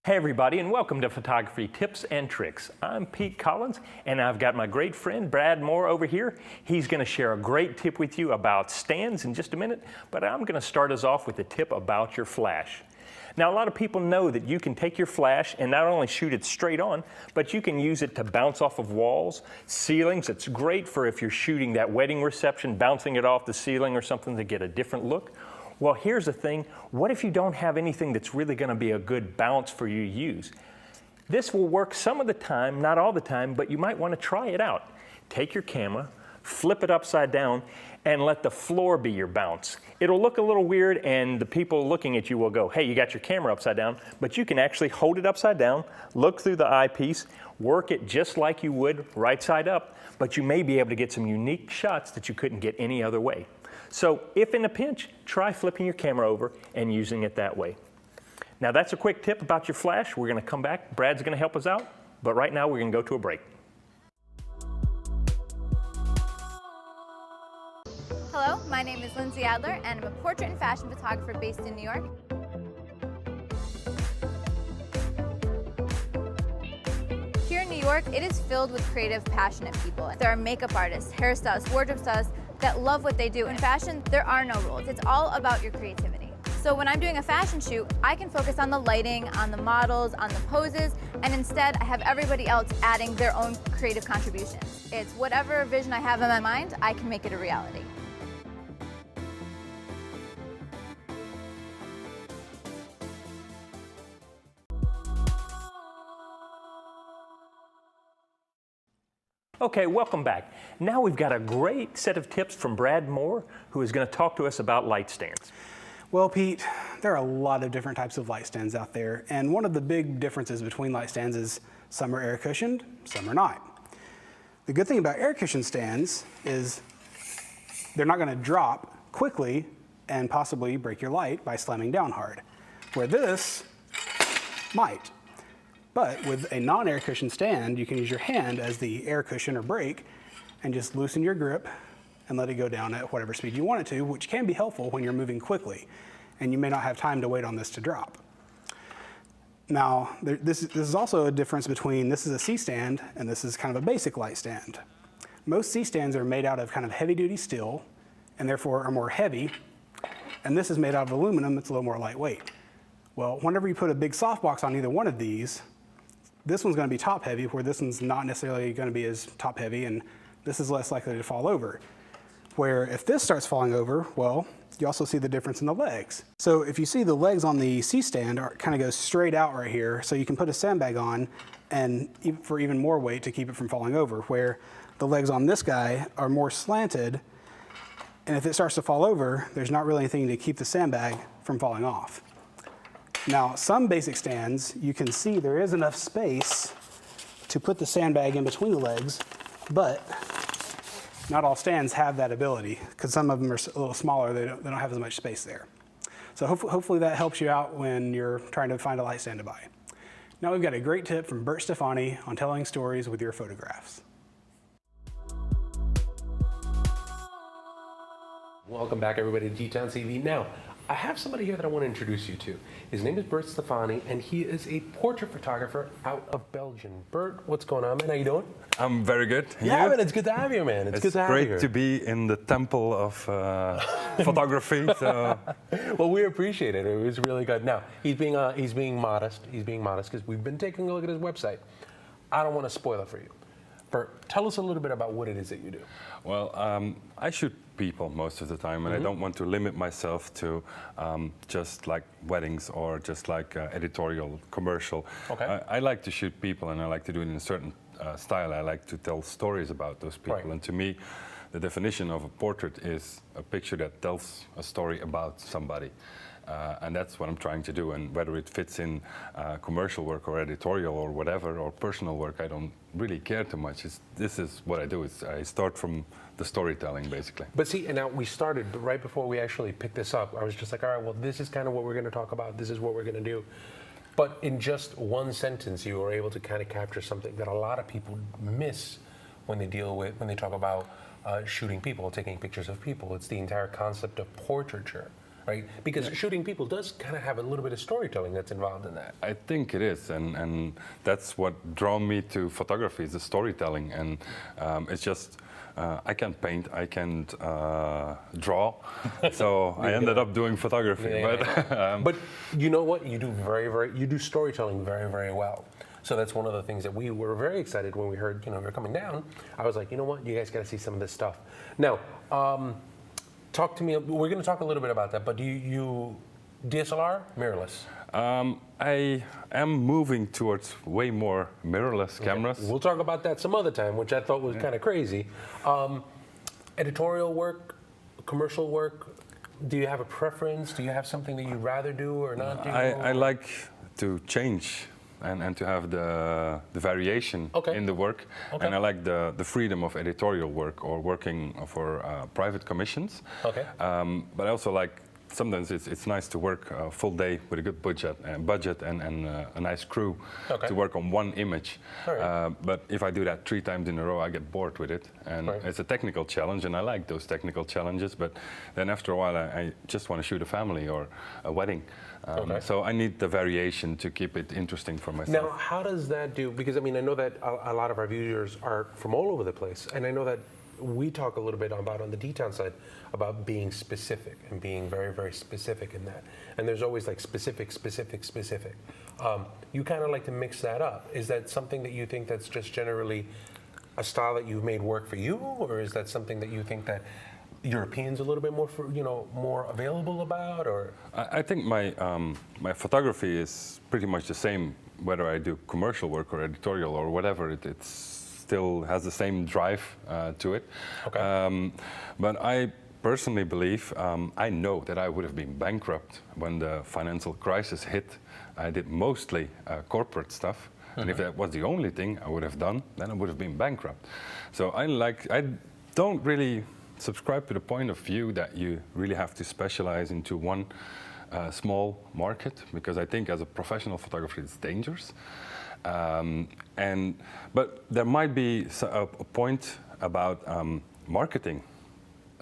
Hey everybody, and welcome to Photography Tips and Tricks. I'm Pete Collins, and I've got my great friend Brad Moore over here. He's going to share a great tip with you about stands in just a minute, but I'm going to start us off with a tip about your flash. Now, a lot of people know that you can take your flash and not only shoot it straight on, but you can use it to bounce off of walls, ceilings. It's great for if you're shooting that wedding reception, bouncing it off the ceiling or something to get a different look. Well, here's the thing. What if you don't have anything that's really going to be a good bounce for you to use? This will work some of the time, not all the time, but you might want to try it out. Take your camera, flip it upside down, and let the floor be your bounce. It'll look a little weird, and the people looking at you will go, hey, you got your camera upside down, but you can actually hold it upside down, look through the eyepiece, work it just like you would right side up, but you may be able to get some unique shots that you couldn't get any other way. So if in a pinch, try flipping your camera over and using it that way. Now that's a quick tip about your flash. We're going to come back. Brad's going to help us out, but right now we're going to go to a break. Hello, my name is Lindsay Adler, and I'm a portrait and fashion photographer based in New York. Here in New York, it is filled with creative, passionate people. There are makeup artists, hairstylists, wardrobe stylists that love what they do. In fashion, there are no rules. It's all about your creativity. So when I'm doing a fashion shoot, I can focus on the lighting, on the models, on the poses, and instead I have everybody else adding their own creative contributions. It's whatever vision I have in my mind, I can make it a reality. Okay, welcome back. Now we've got a great set of tips from Brad Moore, who is going to talk to us about light stands. Well, Pete, there are a lot of different types of light stands out there, and one of the big differences between light stands is some are air cushioned, some are not. The good thing about air cushioned stands is they're not going to drop quickly and possibly break your light by slamming down hard, where this might. But with a non-air cushion stand, you can use your hand as the air cushion or brake and just loosen your grip and let it go down at whatever speed you want it to, which can be helpful when you're moving quickly and you may not have time to wait on this to drop. Now, this is also a difference between this is a C stand and this is kind of a basic light stand. Most C stands are made out of kind of heavy-duty steel and therefore are more heavy, and this is made out of aluminum. It's a little more lightweight. Well, whenever you put a big softbox on either one of these, this one's going to be top heavy, where this one's not necessarily going to be as top heavy, and this is less likely to fall over. Where if this starts falling over, well, you also see the difference in the legs. So if you see the legs on the C stand kind of go straight out right here, so you can put a sandbag on and for even more weight to keep it from falling over, where the legs on this guy are more slanted, and if it starts to fall over, there's not really anything to keep the sandbag from falling off. Now, some basic stands, you can see there is enough space to put the sandbag in between the legs, but not all stands have that ability, because some of them are a little smaller, they don't have as much space there. So hopefully that helps you out when you're trying to find a light stand to buy. Now we've got a great tip from Bert Stephani on telling stories with your photographs. Welcome back, everybody, to G-Town TV. Now, I have somebody here that I want to introduce you to. His name is Bert Stephani, and he is a portrait photographer out of Belgium. Bert, what's going on, man? How you doing? I'm very good. And yeah, you? man, it's good to have you, man. It's good to have you here. Great to be in the temple of photography. So. Well, we appreciate it. It was really good. Now, he's being modest. He's being modest because we've been taking a look at his website. I don't want to spoil it for you. Bert, tell us a little bit about what it is that you do. Well, I shoot people most of the time, and I don't want to limit myself to just like weddings or just like editorial, commercial. Okay. I like to shoot people, and I like to do it in a certain style. I like to tell stories about those people, Right. and to me, the definition of a portrait is a picture that tells a story about somebody. And that's what I'm trying to do, and whether it fits in commercial work or editorial or whatever, or personal work, I don't really care too much. This is what I do. I start from the storytelling, basically. But see, and now we started, but right before we actually picked this up, I was just like, all right, well, this is kind of what we're going to talk about. This is what we're going to do. But in just one sentence, you were able to kind of capture something that a lot of people miss when they talk about shooting people, taking pictures of people. It's the entire concept of portraiture. right? Because shooting people does kind of have a little bit of storytelling that's involved in that. I think it is, and that's what drew me to photography, is the storytelling. And it's just, I can't paint, I can't draw, so I ended up doing photography. Yeah. But you know what? You do you do storytelling very, very well. So that's one of the things that we were very excited when we heard, you're coming down. I was like, you know what? You guys got to see some of this stuff. Now, talk to me. We're going to talk a little bit about that. But do you DSLR, mirrorless? I am moving towards way more mirrorless cameras. We'll talk about that some other time, which I thought was kind of crazy. Editorial work, commercial work. Do you have a preference? Do you have something that you'd rather do or not do? I like to change and to have the variation in the work. And I like the freedom of editorial work or working for private commissions. But I also like, sometimes it's nice to work a full day with a good budget and a nice crew to work on one image. But if I do that 3 times in a row, I get bored with it. And it's a technical challenge, and I like those technical challenges. But then after a while, I just want to shoot a family or a wedding. So I need the variation to keep it interesting for myself. Now, how does that do? Because I mean, I know that a lot of our viewers are from all over the place, and I know that we talk a little bit about on the D-Town side about being specific and being very, very specific in that. And there's always like specific. You kind of like to mix that up. Is that something that you think that's just generally a style that you've made work for you, or is that something that you think that Europeans a little bit more, more available about? Or I think my photography is pretty much the same, whether I do commercial work or editorial or whatever. It's still has the same drive to it. But I personally believe, I know that I would have been bankrupt when the financial crisis hit. I did mostly corporate stuff. And if that was the only thing I would have done, then I would have been bankrupt. So I don't really subscribe to the point of view that you really have to specialize into one small market, because I think as a professional photographer it's dangerous. But there might be a point about marketing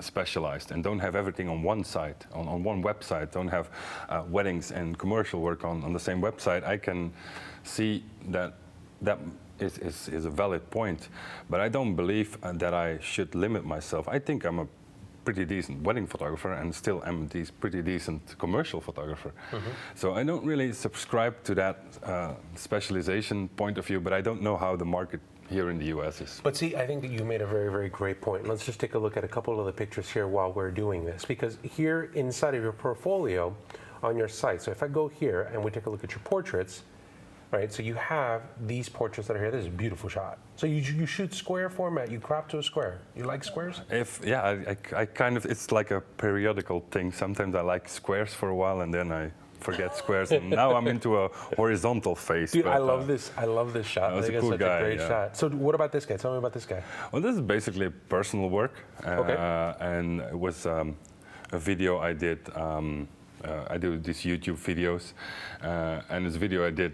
specialized and don't have everything on one site, on one website, don't have weddings and commercial work on the same website. I can see that is a valid point, but I don't believe that I should limit myself. I think I'm a pretty decent wedding photographer and still am a pretty decent commercial photographer. So I don't really subscribe to that specialization point of view, but I don't know how the market here in the US is. But see, I think that you made a very, very great point. Let's just take a look at a couple of the pictures here while we're doing this, because here inside of your portfolio on your site, so if I go here and we take a look at your portraits, right, so you have these portraits that are here. This is a beautiful shot. So you shoot square format, you crop to a square. You like squares? I kind of, it's like a periodical thing. Sometimes I like squares for a while and then I forget squares, and now I'm into a horizontal face. Dude, I love this. I love this shot. That was I think a cool it's such guy, a great shot. So what about this guy? Tell me about this guy. Well, this is basically personal work, and it was a video I did. I do these YouTube videos, and this video I did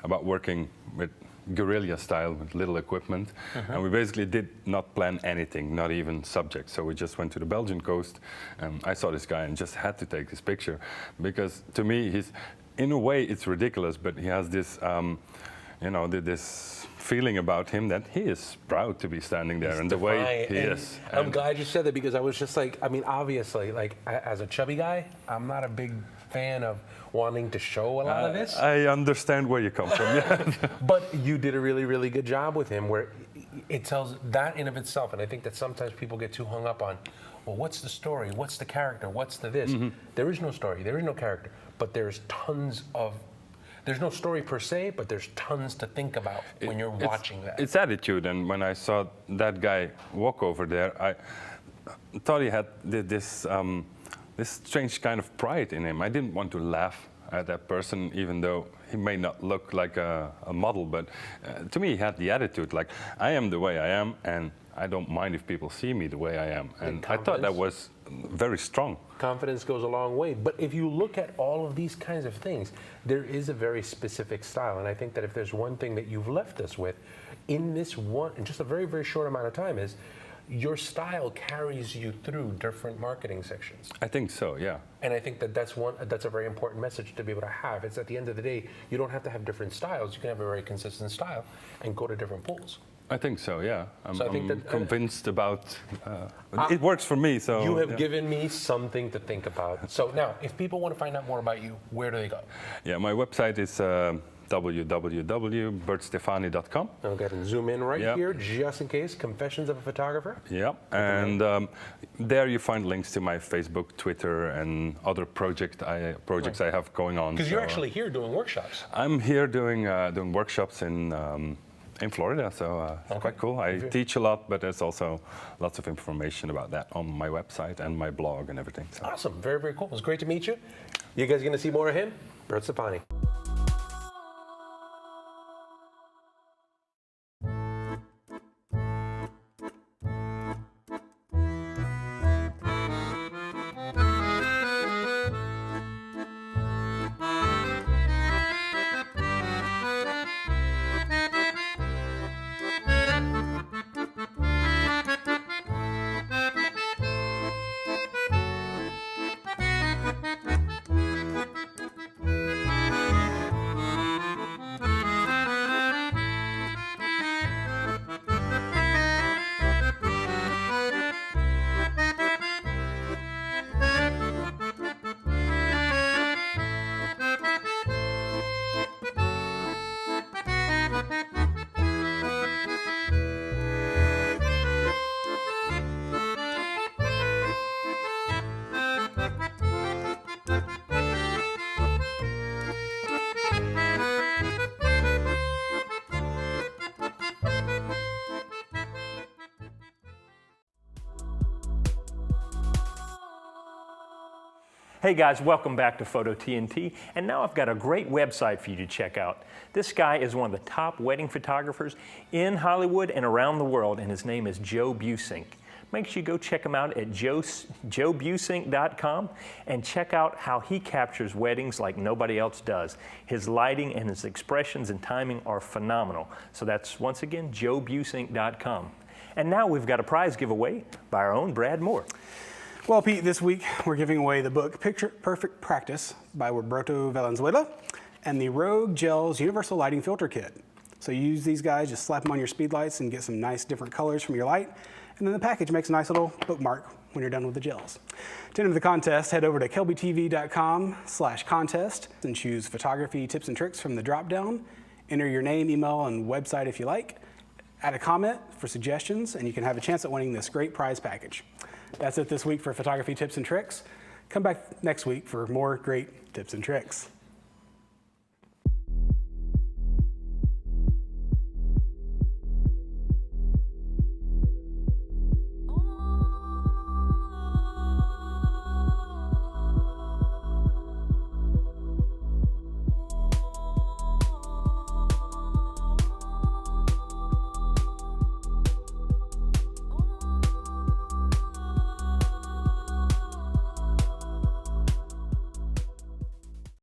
about working with guerrilla style with little equipment, and we basically did not plan anything, not even subjects. So we just went to the Belgian coast, and I saw this guy and just had to take this picture, because to me, he's, in a way, it's ridiculous, but he has this, this feeling about him that he is proud to be standing there, and the way he is. I'm glad you said that, because I was just like, I mean, obviously, like as a chubby guy, I'm not a big fan of wanting to show a lot of this. I understand where you come from. Yeah. But you did a really, really good job with him, where it tells that in of itself. And I think that sometimes people get too hung up on, well, what's the story? What's the character? What's the this? There is no story. There is no character. But there's tons of. There's no story per se, but there's tons to think about when you're watching that. It's attitude, and when I saw that guy walk over there, I thought he had this strange kind of pride in him. I didn't want to laugh at that person, even though he may not look like a model, but to me he had the attitude, like, I am the way I am, and I don't mind if people see me the way I am. And I thought that was very strong. Confidence goes a long way. But if you look at all of these kinds of things, there is a very specific style. And I think that if there's one thing that you've left us with in this one, in just a very, very short amount of time, is your style carries you through different marketing sections. I think so, yeah. And I think that that's a very important message to be able to have. It's at the end of the day, you don't have to have different styles. You can have a very consistent style and go to different pools. I think so, yeah. I'm So I think that, convinced about, it works for me, so. You have yeah. given me something to think about. So now, if people want to find out more about you, where do they go? Yeah, my website is www.bertstephani.com. I'll go ahead and zoom in right Yep. here, just in case. Confessions of a Photographer. Yeah, and there you find links to my Facebook, Twitter, and other projects I have going on. Because you're So, actually here doing workshops. I'm here doing workshops in Florida, so it's quite cool. I teach a lot, but there's also lots of information about that on my website and my blog and everything. So. Awesome, very, very cool. It's great to meet you. You guys going to see more of him? Bert Stephani. Hey guys, welcome back to Photo TNT, and now I've got a great website for you to check out. This guy is one of the top wedding photographers in Hollywood and around the world, and his name is Joe Buissink. Make sure you go check him out at joebuissink.com and check out how he captures weddings like nobody else does. His lighting and his expressions and timing are phenomenal. So that's, once again, joebuissink.com. And now we've got a prize giveaway by our own Brad Moore. Well, Pete, this week we're giving away the book Picture Perfect Practice by Roberto Valenzuela and the Rogue Gels Universal Lighting Filter Kit. So you use these guys, just slap them on your speed lights and get some nice different colors from your light. And then the package makes a nice little bookmark when you're done with the gels. To enter the contest, head over to kelbytv.com/contest and choose photography tips and tricks from the drop-down. Enter your name, email, and website if you like. Add a comment for suggestions, and you can have a chance at winning this great prize package. That's it this week for Photography Tips and Tricks. Come back next week for more great tips and tricks.